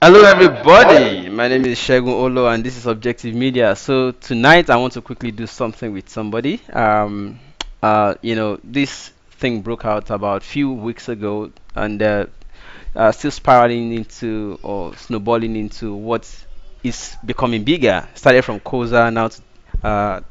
Hello, everybody. My name is Shegun Olo, and this is Objective Media. So tonight, I want to quickly do something with somebody. This thing broke out about few weeks ago, and still spiraling into or snowballing into what is becoming bigger. Started from Koza now to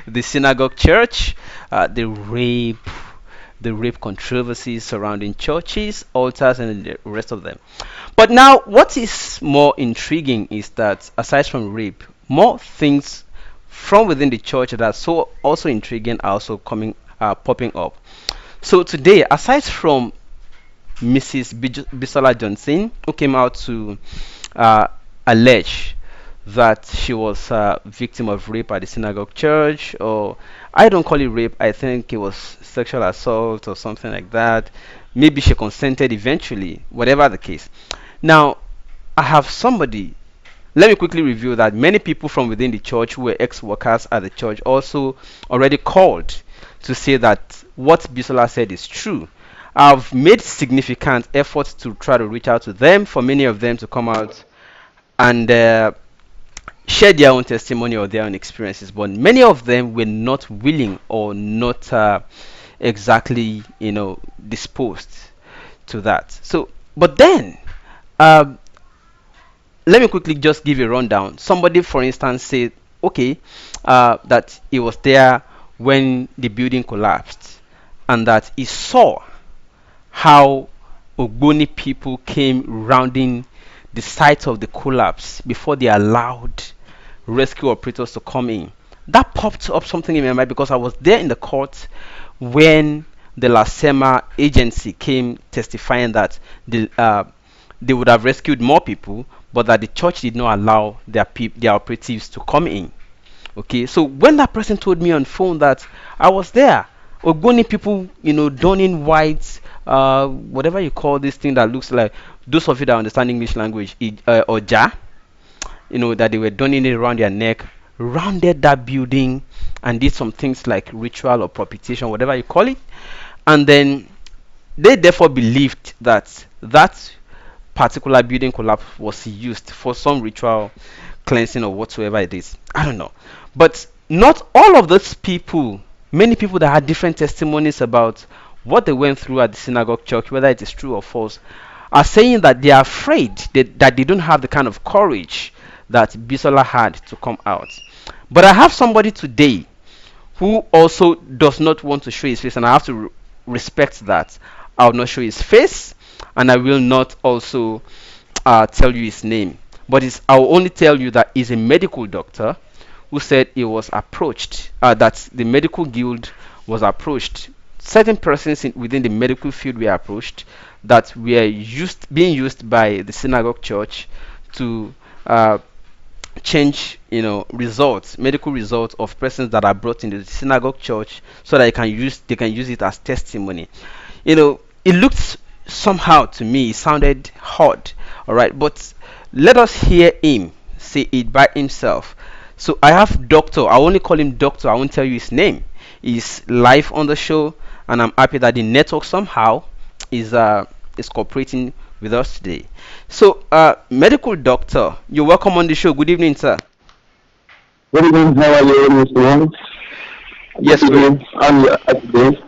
the synagogue church, the rape controversies surrounding churches, altars, and the rest of them. But now, what is more intriguing is that aside from rape, more things from within the church that are so also intriguing are also popping up. So today, aside from Mrs. Bisola Johnson, who came out to uh, allege that she was a victim of rape at the synagogue church, or I don't call it rape, I think it was sexual assault or something like that. Maybe she consented eventually, whatever the case. Now, I have somebody. Let me quickly review that many people from within the church who were ex-workers at the church also already called to say that what Bisola said is true. I've made significant efforts to try to reach out to them, for many of them to come out and share their own testimony or their own experiences, but many of them were not willing or not exactly, disposed to that. So, but then, uh, let me quickly just give a rundown. Somebody, for instance, said, okay, that he was there when the building collapsed, and that he saw how Ogboni people came rounding the site of the collapse before they allowed rescue operators to come in. That popped up something in my mind because I was there in the court when the Lasema agency came testifying that they would have rescued more people, but that the church did not allow their operatives to come in. Okay, so when that person told me on phone that I was there, Ogoni people, donning white, whatever you call this thing that looks like, those of you that understand English language, oja, that they were donning it around their neck, rounded that building and did some things like ritual or propitiation, whatever you call it, and then they therefore believed that that particular building collapse was used for some ritual cleansing or whatsoever it is. I don't know. But not all of those people, many people that had different testimonies about what they went through at the synagogue church, whether it is true or false, are saying that they are afraid that they don't have the kind of courage that Bisola had to come out. But I have somebody today who also does not want to show his face, and I have to respect that. I will not show his face, and I will not also tell you his name. But I will only tell you that he's a medical doctor who said he was approached, that the medical guild was approached. Certain persons within the medical field were approached that were being used by the synagogue church to change medical results of persons that are brought into the synagogue church so that they can use it as testimony. It looked somehow to me, it sounded odd. All right, but let us hear him say it by himself. So I have doctor, I only call him doctor, I won't tell you his name. He's live on the show, and I'm happy that the network somehow is cooperating with us today. So, medical doctor, you're welcome on the show. Good evening, sir. Good evening, how are you, Mr. Wong? Yes, Good good. evening, I'm today.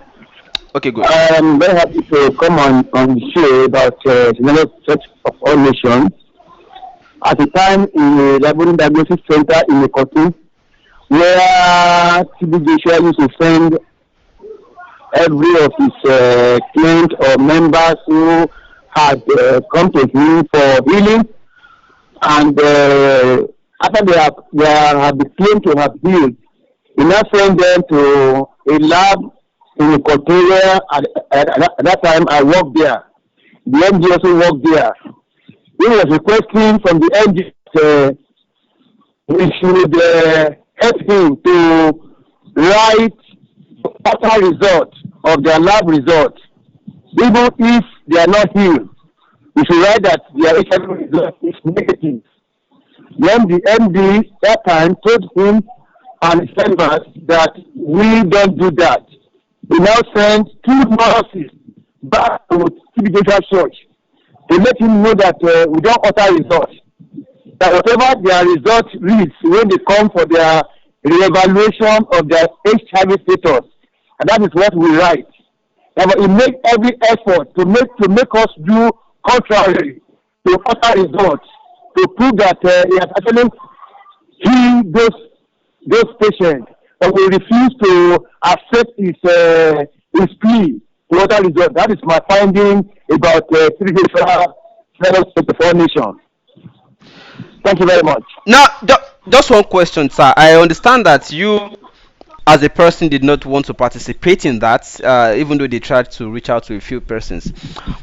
Okay, good. I'm very happy to come on the show about the United Church of All Nations. At a time in the Laboring Diagnosis Center in the Kotu, where TB Joshua used to send every of his clients or members who had come to him for healing, and after they have been claimed to have healed, he now send them to a lab in Equatoria. At that time, I worked there. The MD also worked there. He was requesting from the MD that we should help him to write total result of their lab results. Even if they are not healed, we should write that their HIV result is negative. Then the MD that time told him and his members that we don't do that. We now send two nurses back to TB Church to let him know that we don't alter results. That whatever their result reads when they come for their reevaluation of their HIV status, and that is what we write. That he make every effort to make us do contrary to alter results, to prove that he has actually healed those patients, but we refuse to accept his plea to alter results. That is my finding about Federal 24 nation. Thank you very much. Now, just one question, sir. I understand that you, as a person, did not want to participate in that, even though they tried to reach out to a few persons.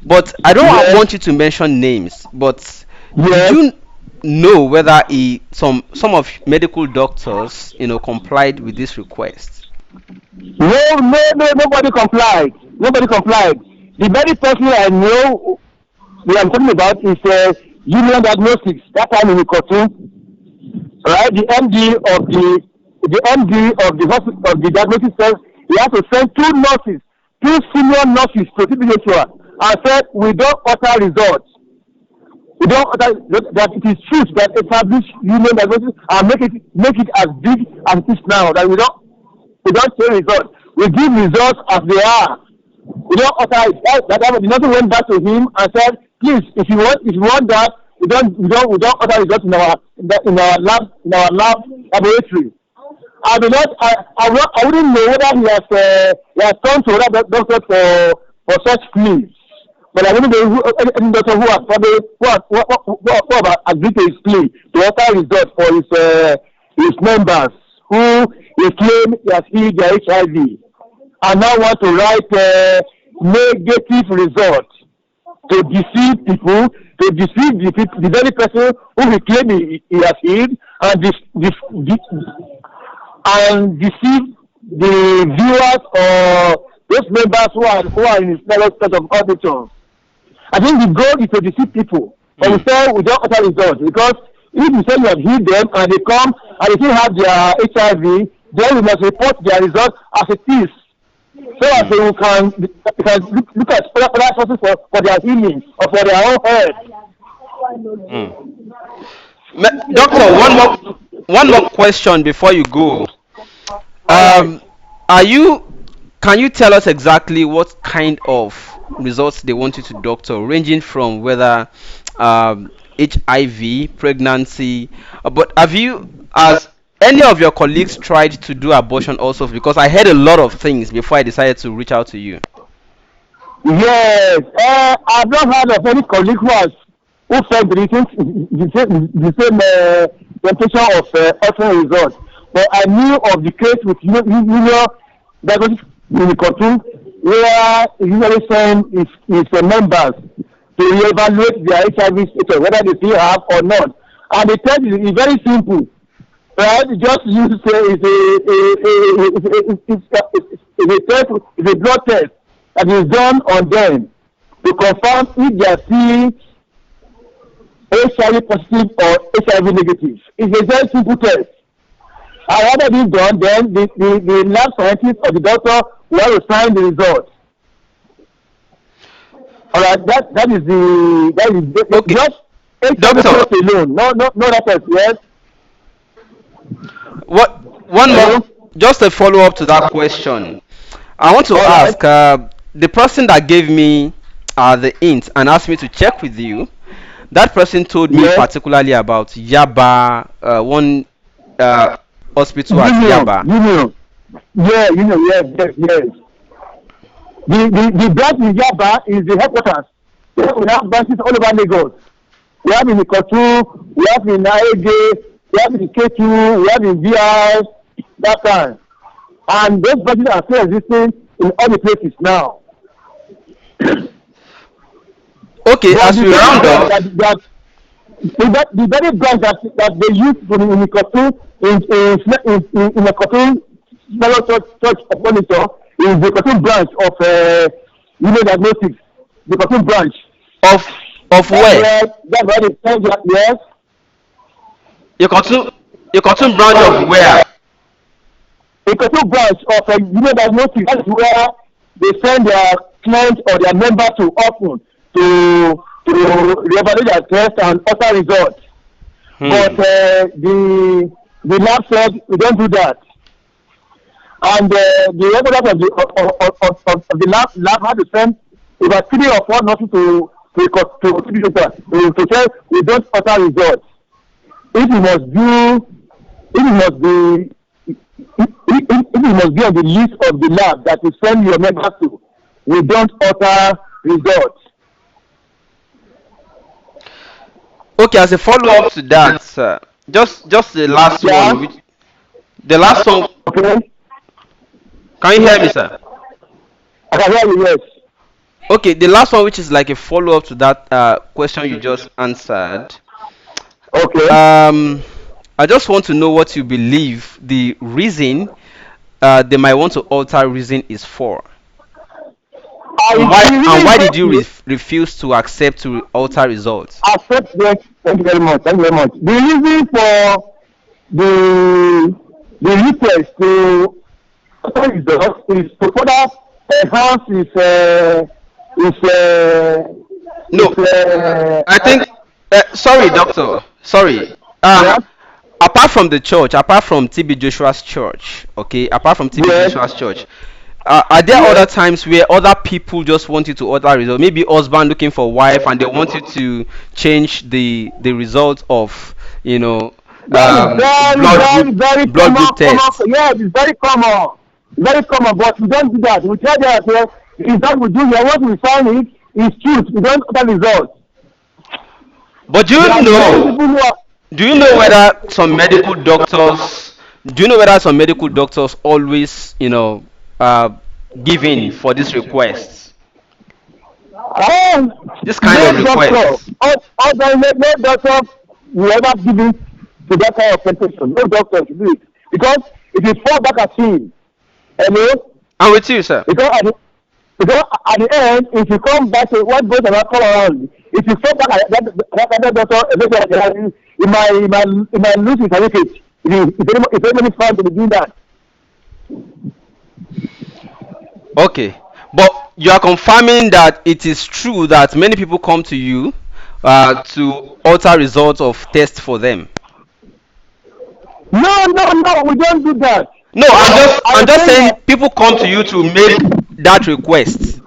But I don't Yes. want you to mention names. But did Yes. you know whether some of medical doctors, complied with this request? No, nobody complied. Nobody complied. The very person I know we are talking about is Union Diagnostics. That time in the cartoon, right? The MD of the hospital of the diagnosis says he has to send two senior nurses to CBHR and said we don't alter results. We don't alter that it is truth that establish Union Diagnosis and make it as big as it is now. That we don't say results. We give results as they are. We don't alter it. The nurse went back to him and said, please, if you want that, we don't alter results in our lab laboratory. I wouldn't know whether he has come to other doctors for such claims. But I wouldn't know any doctor who have agreed to his plea to alter results for his members who he claim he has healed their HIV and now want to write negative results to deceive people, to deceive the very person who he claim he has healed and deceive the viewers or those members who are in his fellow state of auditor. I think the goal is to deceive people. But we say we don't alter results because if you say you have healed them and they come and they still have their HIV, then we must report their results as it is. So that they can look at other sources for their healing or for their own health. Doctor, one more question before you go. Can you tell us exactly what kind of results they want you to doctor, ranging from whether HIV, pregnancy, but have you, as any of your colleagues, tried to do abortion also? Because I heard a lot of things before I decided to reach out to you. Yes, I've not heard of any colleague who felt the same temptation of altering results. But I knew of the case with diagnosis in the cartoon where usually send his members to reevaluate their HIV status, whether they still have or not. And the test is very simple. Right? Just use it's a blood test that is done on them to confirm if they are still HIV positive or HIV negative. It's a very simple test. And after this done, then the lab scientist or the doctor will sign the results. All right, that is Okay. just Doctor. test alone. No that test. Yes. One more, just a follow up to that question. I want to ask the person that gave me the hint and asked me to check with you. That person told me particularly about Yaba, one hospital at Yaba. Yes. The branch in Yaba is the headquarters. We have branches all over Lagos. We have in Ikotu, we have in Aege, we have in K2, we have in VI, that time. And those branches are still existing in all the places now. Okay, but as we round up, the very branch that they use in Ikotu in the Ikotu Fellow Church of Monitor is the Ikotu branch of Union Diagnostics. The Ikotu branch of where? That's where they send that, yes. Your cartoon branch of where? The Ikotu branch of Union Diagnostics. That's where they send their clients or their members to often to to revalidate their test and alter results. But Hmm. the lab said we don't do that. And the regulators of the lab had to send about 3 or 4 notices to say we don't alter results. If you must do, if you must be, if you must be on the list of the lab that you send your members to, we don't alter results. Okay, as a follow-up to that, just the last Yeah, one, the last one. okay. Can you hear me, sir? I can hear you. Yes. Okay, the last one, which is like a follow-up to that question you just answered. Okay. Um, I just want to know what you believe the reason they might want to alter reason is for, and The why reason is did you okay. refuse to accept to alter results? Accept that. Thank you very much. Thank you very much. The reason for the request to alter results is to further enhance No, I think. Sorry, doctor. Sorry. yeah, Apart from the church, apart from TB Joshua's church, okay, apart from TB yes, Joshua's church, are there other yes. times where other people just want you to alter result? Maybe husband looking for wife and they want you to change the result of, you know, That is very, blood very, group very blood common, group common. tests. Yes, it's very common. Very common, but we don't do that. We tell them that it's that we do here. What we find it is truth. We don't alter results. But There are many people who are, do you know whether some medical doctors do you know whether some medical doctors always, uh, give in for these requests, and this kind of no doctor, requests? no doctor will ever give it to that kind of temptation. No doctor should do it. Because if you fall back at him, hello, I'm with you, sir. because at the, because at the end, if you come back to what goes around, come around, if you fall back at that doctor, eventually, it might lose his certificate. If anybody is found to be doing that. Okay, but you are confirming that it is true that many people come to you to alter results of tests for them. No, no, no, we don't do that. No, I I'm was just saying saying that people come to you to make that request.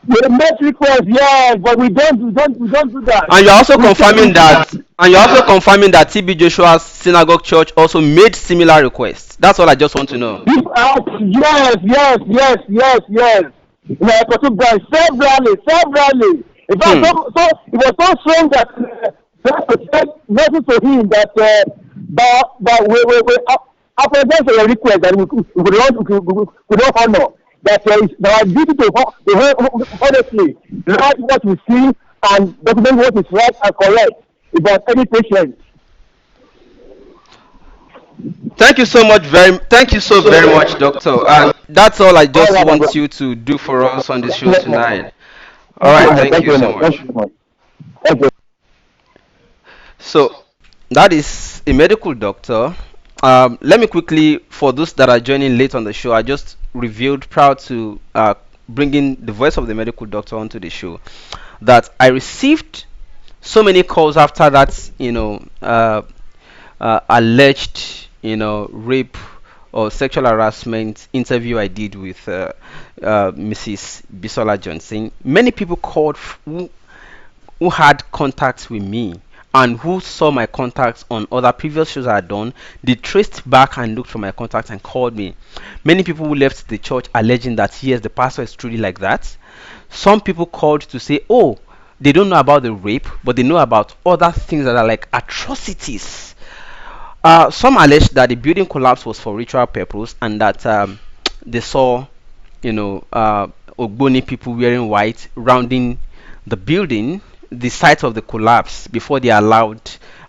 we make request, yes, but we don't do that. And you're also We say confirming that and you're also confirming that TB Joshua's synagogue church also made similar requests. That's all I just want to know. this out, yes, yes, yes, yes, yes. Like I took that severally. In fact, Hmm. so it was so strange that that said message to him that that we apologize for your request that we could not honor. That it's our duty to honestly write what we see and document what is right and correct about any patient. Thank you so very much, doctor. And that's all I All just right, my want brother. you to do for us on this show Yes, my brother. tonight. All right, thank Thank you you very so much. Thank much. you very much. Thank you. So that is a medical doctor. Let me quickly, for those that are joining late on the show, I just revealed proud to bringing the voice of the medical doctor onto the show that I received so many calls after that, alleged, rape or sexual harassment interview I did with Mrs. Bisola Johnson. Many people called who had contacts with me and who saw my contacts on other previous shows I had done. They traced back and looked for my contacts and called me. Many people who left the church alleging that yes, the pastor is truly like that. Some people called to say, oh, they don't know about the rape, but they know about other things that are like atrocities. Some alleged that the building collapse was for ritual purpose and that they saw, Ogboni people wearing white rounding the building, the site of the collapse, before they allowed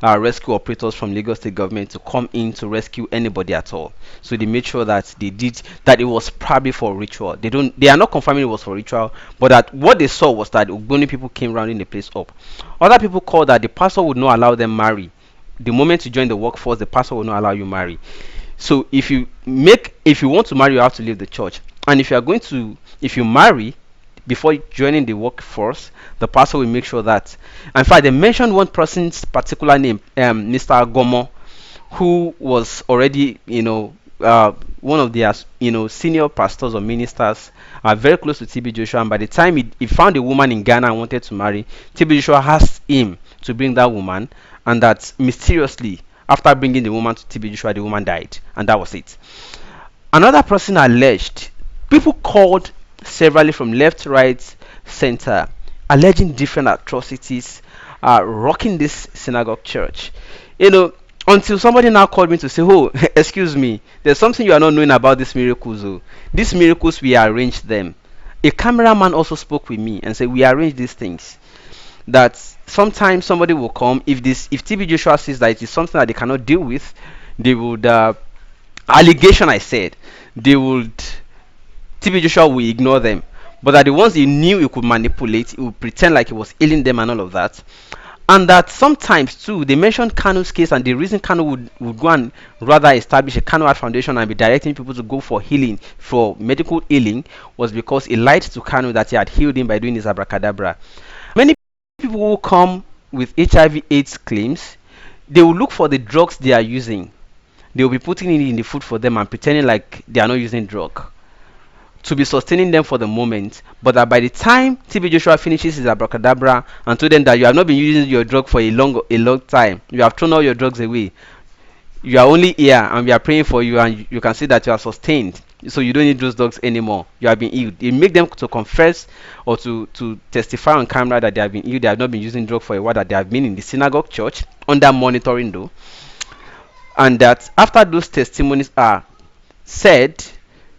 rescue operators from Lagos State government to come in to rescue anybody at all. So they made sure that they did that. It was probably for ritual. They are not confirming it was for ritual, but that what they saw was that Ogboni people came rounding the place up. Other people called that the pastor would not allow them marry. The moment you join the workforce, the pastor will not allow you marry. So if you want to marry, you have to leave the church. And if you marry, before joining the workforce, the pastor will make sure that. In fact, they mentioned one person's particular name, Mr. Agomo, who was already, one of their, senior pastors or ministers, very close to TB Joshua. And by the time he found a woman in Ghana and wanted to marry, TB Joshua asked him to bring that woman, and that mysteriously, after bringing the woman to TB Joshua, the woman died, and that was it. Another person alleged, people called severally from left, right, center, alleging different atrocities, rocking this synagogue church. You know, until somebody now called me to say, "Oh, excuse me, there's something you are not knowing about these miracles. Oh, these miracles, we arranged them." A cameraman also spoke with me and said, "We arranged these things. That sometimes somebody will come, if TB Joshua says that it is something that they cannot deal with, they would allegation, I said, they would TB Joshua will ignore them, but that the ones he knew he could manipulate, he would pretend like he was healing them and all of that." And that sometimes too, they mentioned Kanu's case, and the reason Kanu would go and rather establish a Kanu Art Foundation and be directing people to go for healing, for medical healing, was because he lied to Kanu that he had healed him by doing his abracadabra. Many people who come with HIV/AIDS claims, they will look for the drugs they are using. They will be putting it in the food for them and pretending like they are not using drug to be sustaining them for the moment, but that by the time TB Joshua finishes his abracadabra and told them that you have not been using your drug for a long time, you have thrown all your drugs away, you are only here and we are praying for you, and you can see that you are sustained, so you don't need those drugs anymore, you have been healed. It make them to confess or to testify on camera that they have been healed, they have not been using drug for a while, that they have been in the synagogue church under monitoring though, and that after those testimonies are said,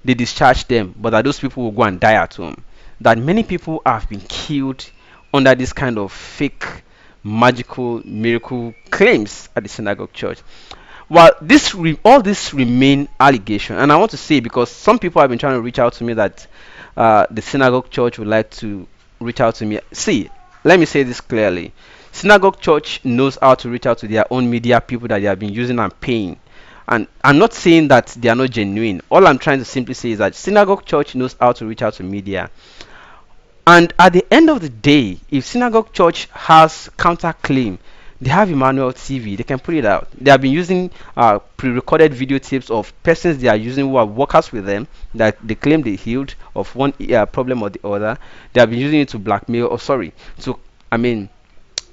they discharge them, but that those people will go and die at home. That many people have been killed under this kind of fake, magical, miracle claims at the synagogue church. Well, all this remain allegation, and I want to say, because some people have been trying to reach out to me, that the synagogue church would like to reach out to me. See, let me say this clearly: synagogue church knows how to reach out to their own media people that they have been using and paying. And I'm not saying that they are not genuine. All I'm trying to simply say is that synagogue church knows how to reach out to media. And at the end of the day, if synagogue church has counterclaim, they have Emmanuel TV. They can put it out. They have been using pre-recorded videotapes of persons they are using who are workers with them, that they claim they healed of one problem or the other. They have been using it to blackmail, or sorry, to I mean,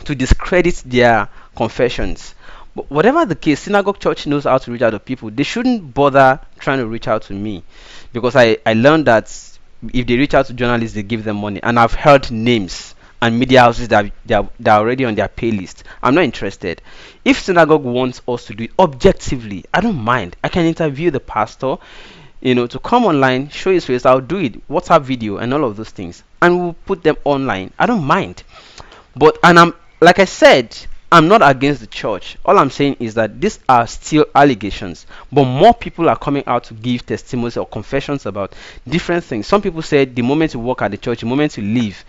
to discredit their confessions. But whatever the case, synagogue church knows how to reach out to people. They shouldn't bother trying to reach out to me, because I learned that if they reach out to journalists, they give them money. And I've heard names and media houses that they're already on their pay list. I'm not interested. If synagogue wants us to do it objectively, I don't mind. I can interview the pastor, to come online, show his face. I'll do it, WhatsApp video and all of those things, and we'll put them online. I don't mind. But and I'm like I said, I'm not against the church. All I'm saying is that these are still allegations, but more people are coming out to give testimonies or confessions about different things. Some people said the moment you work at the church, the moment you leave,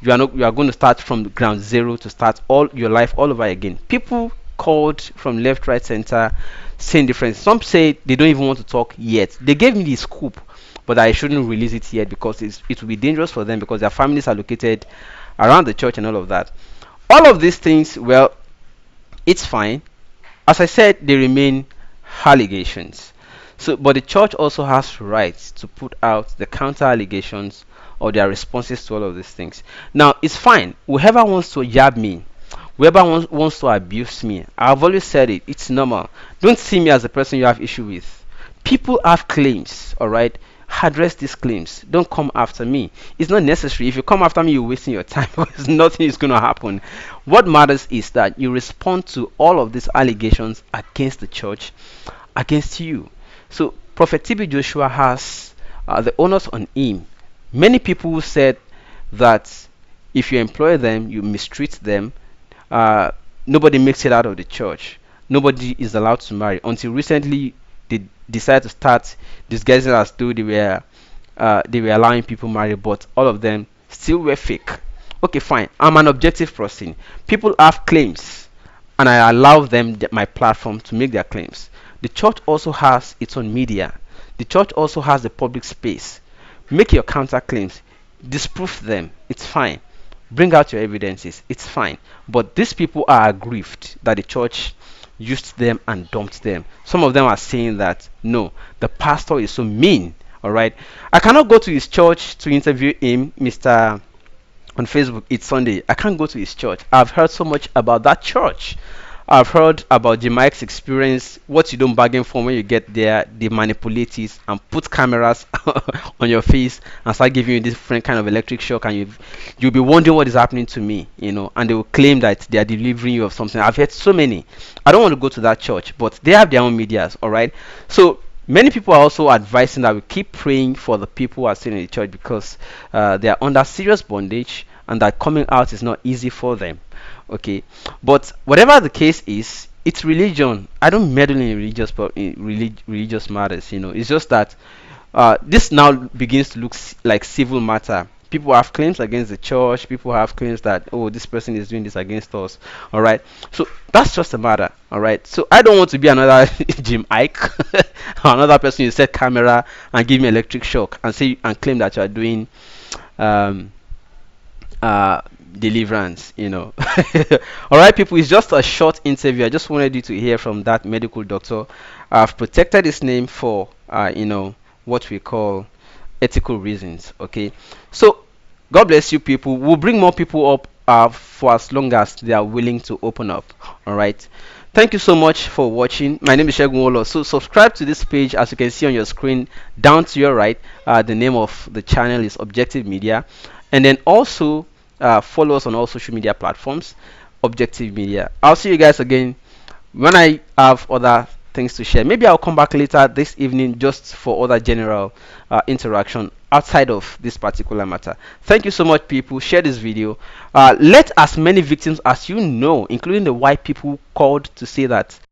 you are going to start from ground zero, to start all your life all over again. People called from left, right, center, saying different. Some say they don't even want to talk yet. They gave me the scoop, but I shouldn't release it yet, because it will be dangerous for them, because their families are located around the church and all of that. All of these things, well, it's fine. As I said, they remain allegations. So, but the church also has rights to put out the counter allegations or their responses to all of these things. Now, it's fine. Whoever wants to yab me, whoever wants to abuse me, I've always said it. It's normal. Don't see me as a person you have issue with. People have claims, all right? Address these claims. Don't come after me. It's not necessary. If you come after me, you're wasting your time, because nothing is going to happen. What matters is that you respond to all of these allegations against the church, against you. So Prophet TB Joshua has the onus on him. Many people said that if you employ them, you mistreat them. Nobody makes it out of the church. Nobody is allowed to marry. Until recently, they decided to start disguising as though they were allowing people marry, but all of them still were fake. Okay, fine. I'm an objective person. People have claims, and I allow them my platform to make their claims. The church also has its own media. The church also has the public space. Make your counter claims. disprove them, it's fine. Bring out your evidences, it's fine. But these people are aggrieved that the church used them and dumped them. Some of them are saying that no, the pastor is so mean. All right, I cannot go to his church to interview him, Mr. On Facebook. It's Sunday. I can't go to his church. I've heard so much about that church. I've heard about the Mike's experience. What you don't bargain for when you get there, they manipulate it and put cameras on your face and start giving you different kind of electric shock, and you'll be wondering what is happening to me, and they will claim that they are delivering you of something. I've heard so many. I don't want to go to that church, but they have their own medias, all right? So many people are also advising that we keep praying for the people who are still in the church, because they are under serious bondage and that coming out is not easy for them. Okay, but whatever the case is, it's religion. I don't meddle in religious matters. It's just that this now begins to look like civil matter. People have claims against the church. People have claims that, oh, this person is doing this against us. All right, so that's just a matter. All right, so I don't want to be another Jim Ike, another person who set camera and give me electric shock and say and claim that you are doing um, uh deliverance. All right, people, it's just a short interview. I just wanted you to hear from that medical doctor. I've protected his name for what we call ethical reasons. Okay, so God bless you, people. We'll bring more people up for as long as they are willing to open up. All right, thank you so much for watching. My name is Shegun Wolo. So subscribe to this page. As you can see on your screen down to your right, the name of the channel is Objective Media, and then also follow us on all social media platforms, Objective Media. I'll see you guys again when I have other things to share. Maybe I'll come back later this evening just for other general interaction outside of this particular matter. Thank you so much, people. Share this video. Let as many victims as you know, including the white people, called to say that